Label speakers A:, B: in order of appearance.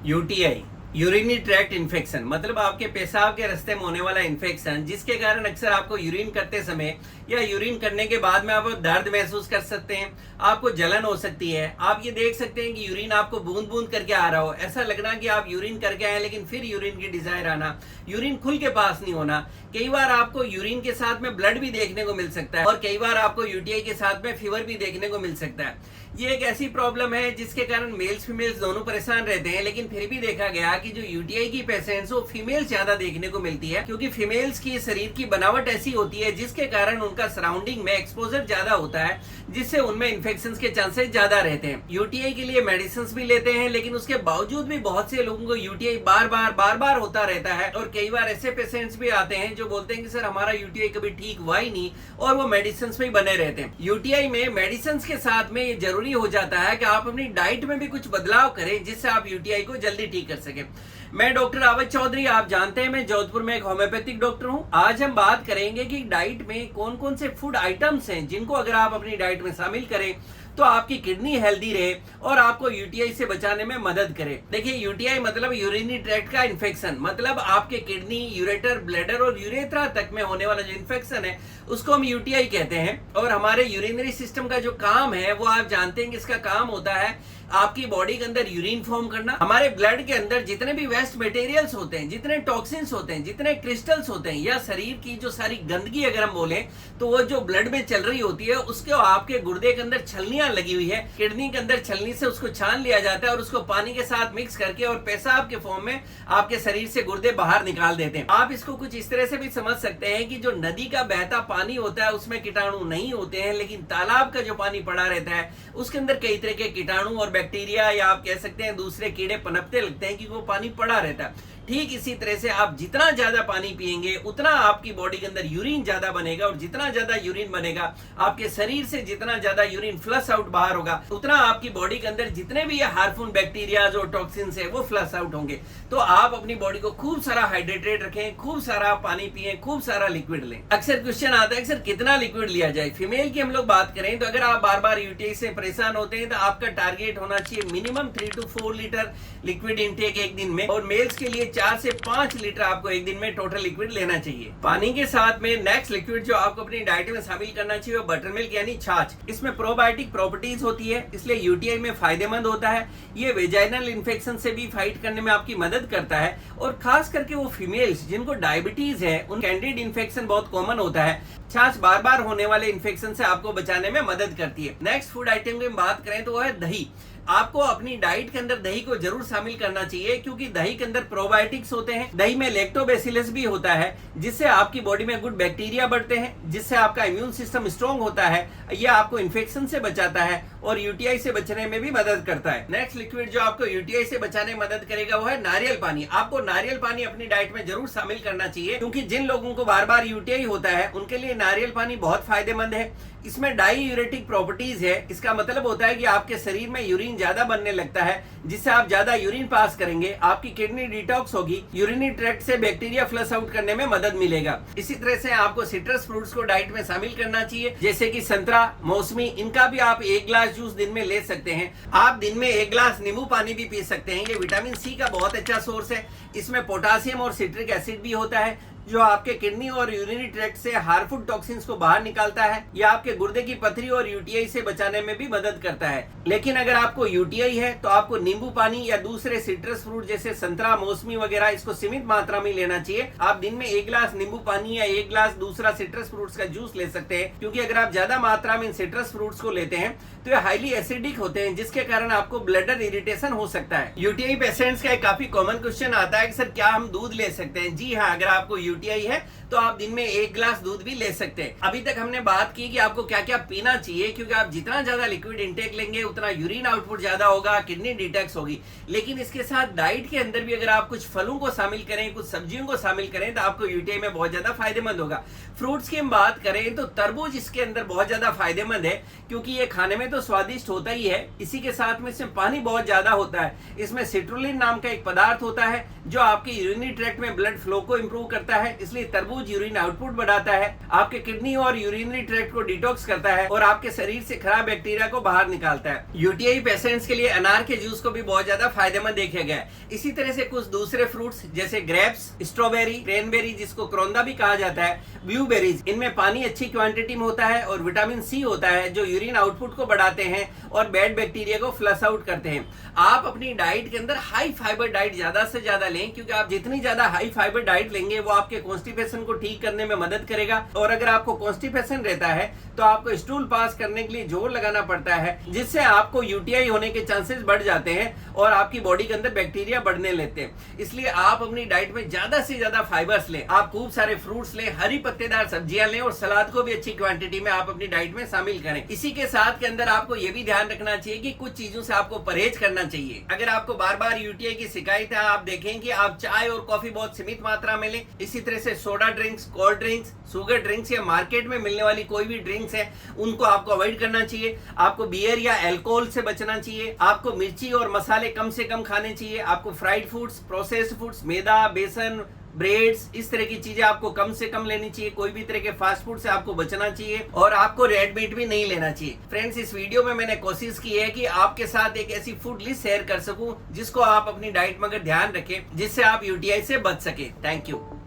A: UTI urinary tract infection मतलब आपके पेशाब के रास्ते में होने वाला इन्फेक्शन, जिसके कारण अक्सर आपको यूरिन करते समय या यूरिन करने के बाद में आप दर्द महसूस कर सकते हैं, आपको जलन हो सकती है। आप ये देख सकते हैं कि यूरिन आपको बूंद बूंद करके आ रहा हो, ऐसा लगना कि आप यूरिन करके आए लेकिन फिर यूरिन की डिजायर आना, यूरिन खुल के पास नहीं होना। कई बार आपको यूरिन के साथ में ब्लड भी देखने को मिल सकता है और कई बार आपको यूटीआई के साथ में फीवर भी देखने को मिल सकता है। ये एक ऐसी प्रॉब्लम है जिसके कारण मेल्स फीमेल्स दोनों परेशान रहते हैं, लेकिन फिर भी देखा गया कि जो यूटीआई की पेशेंट्स वो फीमेल्स ज्यादा देखने को मिलती है, क्योंकि फीमेल्स की शरीर की बनावट ऐसी होती है जिसके कारण उनका सराउंडिंग में एक्सपोजर ज्यादा होता है, जिससे उनमें इन्फेक्शन के चांसेस ज्यादा रहते हैं। यूटीआई के लिए मेडिसिन भी लेते हैं, लेकिन उसके बावजूद भी बहुत से लोगों को यूटीआई बार बार होता रहता है। और कई बार ऐसे पेशेंट्स भी आते हैं जो बोलते हैं कि सर हमारा यूटीआई कभी ठीक हुआ ही नहीं, और वो मेडिसिन पे ही बने रहते हैं। यूटीआई में मेडिसिन के साथ में ये जरूरी हो जाता है कि आप अपनी डाइट में भी कुछ बदलाव करें, जिससे आप यूटीआई को जल्दी ठीक कर सके। मैं डॉक्टर अवध चौधरी, आप जानते हैं मैं जोधपुर में एक होम्योपैथिक डॉक्टर हूं। आज हम बात करेंगे कि डाइट में कौन कौन से फूड आइटम्स हैं जिनको अगर आप अपनी डाइट में शामिल करें तो आपकी किडनी हेल्दी रहे और आपको यूटीआई से बचाने में मदद करे। देखिए, यूटीआई मतलब यूरिनरी ट्रैक्ट का इन्फेक्शन, मतलब आपके किडनी, यूरेटर, ब्लैडर और यूरेथ्रा तक में होने वाला जो इन्फेक्शन है उसको हम यूटीआई कहते हैं। और हमारे यूरिनरी सिस्टम का जो काम है वो आप जानते हैं कि इसका काम होता है आपकी बॉडी के अंदर यूरिन फॉर्म करना। हमारे ब्लड के अंदर जितने भी वेस्ट मटेरियल्स होते हैं, जितने टॉक्सिन्स होते हैं, जितने क्रिस्टल्स होते हैं या शरीर की जो सारी गंदगी अगर हम बोलें तो वो जो ब्लड में चल रही होती है उसके आपके गुर्दे के अंदर छलनियां लगी हुई है, किडनी के अंदर छलनी से उसको छान लिया जाता है और उसको पानी के साथ मिक्स करके और पेशाब के फॉर्म में आपके शरीर से गुर्दे बाहर निकाल देते हैं। आप इसको कुछ इस तरह से भी समझ सकते हैं कि जो नदी का बहता पानी होता है उसमें कीटाणु नहीं होते हैं, लेकिन तालाब का जो पानी पड़ा रहता है उसके अंदर कई तरह के कीटाणु और बैक्टीरिया या आप कह सकते हैं दूसरे कीड़े पनपते लगते हैं, क्योंकि वो पानी पड़ा रहता है। ठीक इसी तरह से आप जितना ज्यादा पानी पिएंगे उतना आपकी बॉडी के अंदर यूरिन ज्यादा बनेगा, और जितना ज्यादा यूरिन बनेगा आपके शरीर से जितना ज्यादा यूरिन फ्लश आउट बाहर होगा उतना आपकी बॉडी के अंदर जितने भी हार्मफुल बैक्टीरिया और टॉक्सिन्स है वो फ्लश आउट होंगे। तो आप अपनी बॉडी को खूब सारा हाइड्रेटेड रखें, खूब सारा पानी पिए, खूब सारा लिक्विड लें। अक्सर क्वेश्चन आता है कि सर कितना लिक्विड लिया जाए। फीमेल की हम लोग बात करें तो अगर आप बार बार यूटीआई से परेशान होते हैं तो आपका टारगेट होना चाहिए minimum 3 to 4 litre liquid intake एक दिन में, और मेल्स के लिए 4 से 5 लीटर आपको एक दिन में टोटल लिक्विड लेना चाहिए। पानी के साथ में नेक्स्ट लिक्विड जो आपको अपनी डाइट में शामिल करना चाहिए वो बटर मिल्क यानी छाछ। इसमें प्रोबायोटिक प्रॉपर्टीज होती है, इसलिए यूटीआई में फायदेमंद होता है। ये वेजाइनल इन्फेक्शन से भी फाइट करने में आपकी मदद करता है, और खास करके वो फीमेल्स जिनको डायबिटीज है उन कैंडिड इन्फेक्शन बहुत कॉमन होता है। छाछ बार बार होने वाले इन्फेक्शन से आपको बचाने में मदद करती है। नेक्स्ट फूड आइटम की बात करें तो वो है दही। आपको अपनी डाइट के अंदर दही को जरूर शामिल करना चाहिए, क्योंकि दही के अंदर प्रोबायोटिक्स होते हैं। दही में लैक्टोबैसिलस भी होता है, जिससे आपकी बॉडी में गुड बैक्टीरिया बढ़ते हैं, जिससे आपका इम्यून सिस्टम स्ट्रॉन्ग होता है। यह आपको इन्फेक्शन से बचाता है और यूटीआई से बचने में भी मदद करता है। नेक्स्ट लिक्विड जो आपको यूटीआई से बचाने में मदद करेगा वो है नारियल पानी। आपको नारियल पानी अपनी डाइट में जरूर शामिल करना चाहिए, क्योंकि जिन लोगों को बार बार यूटीआई होता है उनके लिए नारियल पानी बहुत फायदेमंद है। इसमें डाईयूरेटिक प्रॉपर्टीज है। इसका मतलब होता है कि आपके शरीर में यूरिन ज्यादा बनने लगता है, जिससे आप ज्यादा यूरिन पास करेंगे, आपकी किडनी डिटॉक्स होगी, यूरिनरी ट्रैक्ट से बैक्टीरिया फ्लश आउट करने में मदद मिलेगा। इसी तरह से आपको सिट्रस फ्रूट्स को डाइट में शामिल करना चाहिए, जैसे कि संतरा, मौसमी। इनका भी आप 1 गिलास जूस दिन में ले सकते हैं। आप दिन में 1 गिलास नींबू पानी भी पी सकते हैं। ये विटामिन सी का बहुत अच्छा सोर्स है। इसमें पोटासियम और सिट्रिक एसिड भी होता है, जो आपके किडनी और यूरिनरी ट्रैक्ट से हार्मफुल टॉक्सिन्स को बाहर निकालता है। यह आपके गुर्दे की पथरी और यूटीआई से बचाने में भी मदद करता है। लेकिन अगर आपको यूटीआई है तो आपको नींबू पानी या दूसरे सिट्रस फ्रूट जैसे संतरा, मौसमी वगैरह इसको सीमित मात्रा में लेना चाहिए। आप दिन में 1 गिलास नींबू पानी या 1 गिलास दूसरा सिट्रस फ्रूट्स का जूस ले सकते हैं, क्योंकि अगर आप ज्यादा मात्रा में इन सिट्रस फ्रूट्स को लेते हैं तो ये हाईली एसिडिक होते हैं, जिसके कारण आपको ब्लडर इरिटेशन हो सकता है। यूटीआई पेशेंट्स का एक काफी कॉमन क्वेश्चन आता है कि सर क्या हम दूध ले सकते हैं। जी हाँ, अगर आपको यूटीआई है तो आप दिन में 1 गिलास दूध भी ले सकते हैं। अभी तक हमने बात की कि आपको क्या क्या पीना चाहिए, क्योंकि आप जितना ज्यादा लिक्विड इंटेक लेंगे उतना यूरिन आउटपुट ज्यादा होगा, किडनी डिटॉक्स होगी। लेकिन इसके साथ डाइट के अंदर भी अगर आप कुछ फलों को शामिल करें, कुछ सब्जियों को शामिल करें तो आपको यूटीआई में बहुत ज्यादा फायदेमंद होगा। फ्रूट्स की हम बात करें तो तरबूज इसके अंदर बहुत ज्यादा फायदेमंद है, क्योंकि ये खाने में में तो स्वादिष्ट होता ही है, इसी के साथ में इसमें पानी बहुत ज्यादा होता है। इसमें सिट्रुलिन नाम का एक पदार्थ होता है जो आपके यूरिनरी ट्रैक्ट में ब्लड फ्लो को इंप्रूव करता है, इसलिए तरबूज यूरिन आउटपुट बढ़ाता है, आपके किडनी और यूरिनरी ट्रैक्ट को डिटॉक्स करता है और आपके शरीर से खराब बैक्टीरिया को बाहर निकालता है। यूटीआई पेशेंट्स के लिए अनार के जूस को भी बहुत ज्यादा फायदेमंद देखा गया है। इसी तरह से कुछ दूसरे फ्रूट्स जैसे ग्रेप्स, स्ट्रॉबेरी, क्रेनबेरी जिसको क्रोंदा भी कहा जाता है, ब्लूबेरीज, इनमें पानी अच्छी क्वांटिटी में होता है और विटामिन सी होता है जो यूरिन आउटपुट को बढ़ाते हैं और बैड बैक्टीरिया को फ्लश आउट करते हैं। आप अपनी डाइट के अंदर हाई फाइबर डाइट ज्यादा से ज्यादा लें, क्योंकि आप जितनी ज्यादा हाई फाइबर डाइट लेंगे वो आपके कॉन्स्टिपेशन को ठीक करने में मदद करेगा। और अगर आपको कॉन्स्टिपेशन रहता है तो आपको स्टूल पास करने के लिए जोर लगाना पड़ता है, जिससे आपको यूटीआई होने के चांसेस बढ़ जाते हैं और आपकी बॉडी के अंदर बैक्टीरिया बढ़ने लेते हैं। इसलिए आप अपनी डाइट में ज्यादा से ज्यादा फाइबर्स लें, आप खूब सारे फ्रूट्स लें, हरी पत्तेदार सब्जियां लें और सलाद को भी अच्छी क्वांटिटी में आप अपनी डाइट में शामिल करें। इसी के साथ के अंदर आपको यह भी ध्यान रखना चाहिए कि कुछ चीजों से आपको परहेज करना चाहिए। अगर आपको बार बार यूटीआई की शिकायत है, आप देखें कि आप चाय और कॉफी बहुत सीमित मात्रा में लें। इसी तरह से soda drinks, cold drinks, sugar drinks या मार्केट में मिलने वाली कोई भी ड्रिंक्स है उनको आपको अवॉइड करना चाहिए। आपको बियर या अल्कोहल से बचना चाहिए। आपको मिर्ची और मसाले कम से कम खाने चाहिए। आपको फ्राइड फूड्स, प्रोसेस्ड फूड्स, मैदा, बेसन, ब्रेड्स, इस तरह की चीजें आपको कम से कम लेनी चाहिए। कोई भी तरह के फास्ट फूड से आपको बचना चाहिए और आपको रेड मीट भी नहीं लेना चाहिए। फ्रेंड्स, इस वीडियो में मैंने कोशिश की है कि आपके साथ एक ऐसी फूड लिस्ट शेयर कर सकूं जिसको आप अपनी डाइट में अगर ध्यान रखें, जिससे आप यूटीआई से बच सके। Thank you.